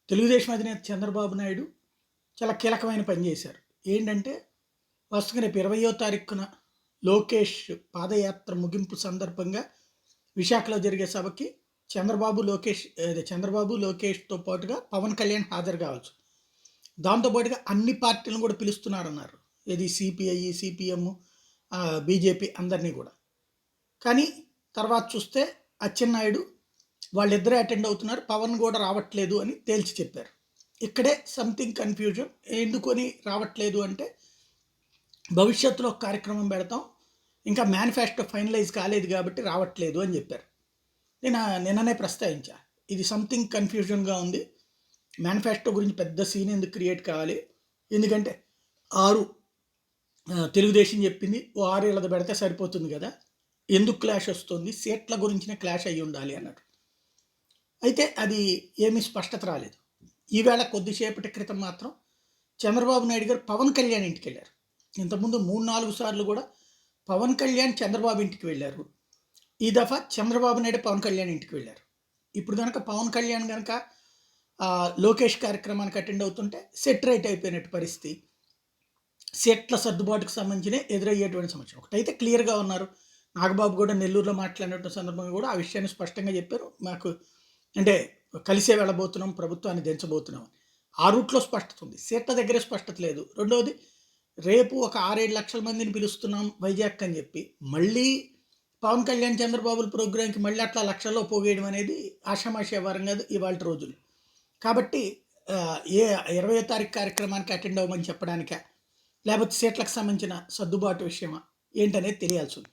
తెలుగుదేశం అధినేత చంద్రబాబు నాయుడు చాలా కీలకమైన పని చేశారు. ఏంటంటే వాస్తవంగా రేపు 20వ తారీఖున లోకేష్ పాదయాత్ర ముగింపు సందర్భంగా విశాఖలో జరిగే సభకి చంద్రబాబు, లోకేష్‌తో పాటుగా పవన్ కళ్యాణ్ హాజరు కావచ్చు. దాంతో పాటుగా అన్ని పార్టీలను కూడా పిలుస్తున్నారన్నారు. ఏది సిపిఐ, సిపిఎం, బీజేపీ అందరినీ కూడా. కానీ తర్వాత చూస్తే అచ్చెన్నాయుడు వాళ్ళిద్దరే అటెండ్ అవుతున్నారు, పవన్ కూడా రావట్లేదు అని తేల్చి చెప్పారు. ఇక్కడే సంథింగ్ కన్ఫ్యూజన్. ఎందుకని రావట్లేదు అంటే భవిష్యత్తులో ఒక కార్యక్రమం పెడతాం, ఇంకా మేనిఫెస్టో ఫైనలైజ్ కాలేదు కాబట్టి రావట్లేదు అని చెప్పారు. నేను నిన్ననే ప్రస్తావించా, ఇది సంథింగ్ కన్ఫ్యూజన్గా ఉంది. మేనిఫెస్టో గురించి పెద్ద సీన్ ఎందుకు క్రియేట్ కావాలి, ఎందుకంటే 6 తెలుగుదేశం చెప్పింది, ఓ 6 ఏళ్ళది పెడితే సరిపోతుంది కదా, ఎందుకు క్లాష్ వస్తుంది, సీట్ల గురించిన క్లాష్ అయ్యి ఉండాలి అన్నారు. అయితే అది ఏమీ స్పష్టత రాలేదు. ఈవేళ కొద్దిసేపటి క్రితం మాత్రం చంద్రబాబు నాయుడు గారు పవన్ కళ్యాణ్ ఇంటికి వెళ్ళారు. ఇంతకుముందు 3-4 సార్లు కూడా పవన్ కళ్యాణ్ చంద్రబాబు ఇంటికి వెళ్ళారు. ఈ దఫా చంద్రబాబు నాయుడు పవన్ కళ్యాణ్ ఇంటికి వెళ్ళారు. ఇప్పుడు కనుక పవన్ కళ్యాణ్ కనుక లోకేష్ కార్యక్రమానికి అటెండ్ అవుతుంటే సెట్ రైట్ అయిపోయినట్టు పరిస్థితి. సీట్ల సర్దుబాటుకు సంబంధించిన ఎదురయ్యేటువంటి సమస్య ఒకటైతే క్లియర్గా ఉన్నారు. నాగబాబు కూడా నెల్లూరులో మాట్లాడినటువంటి సందర్భంగా కూడా ఆ విషయాన్ని స్పష్టంగా చెప్పారు. మాకు అంటే కలిసే వెళ్ళబోతున్నాం, ప్రభుత్వాన్ని దించబోతున్నాం. ఆ రూట్లో స్పష్టత ఉంది, సీట్ల దగ్గరే స్పష్టత లేదు. రెండవది, రేపు ఒక 6-7 లక్షల మందిని పిలుస్తున్నాం వైజాగ్ అని చెప్పి మళ్ళీ పవన్ కళ్యాణ్ చంద్రబాబుల ప్రోగ్రాంకి మళ్ళీ అట్లా లక్షల్లో పోగేయడం అనేది ఆషామాషి వ్యవహారం కాదు ఇవాళ రోజులు. కాబట్టి ఏ 20వ తారీఖు కార్యక్రమానికి అటెండ్ అవ్వమని చెప్పడానికా, లేకపోతే సీట్లకు సంబంధించిన సర్దుబాటు విషయమా ఏంటనేది తెలియాల్సి ఉంది.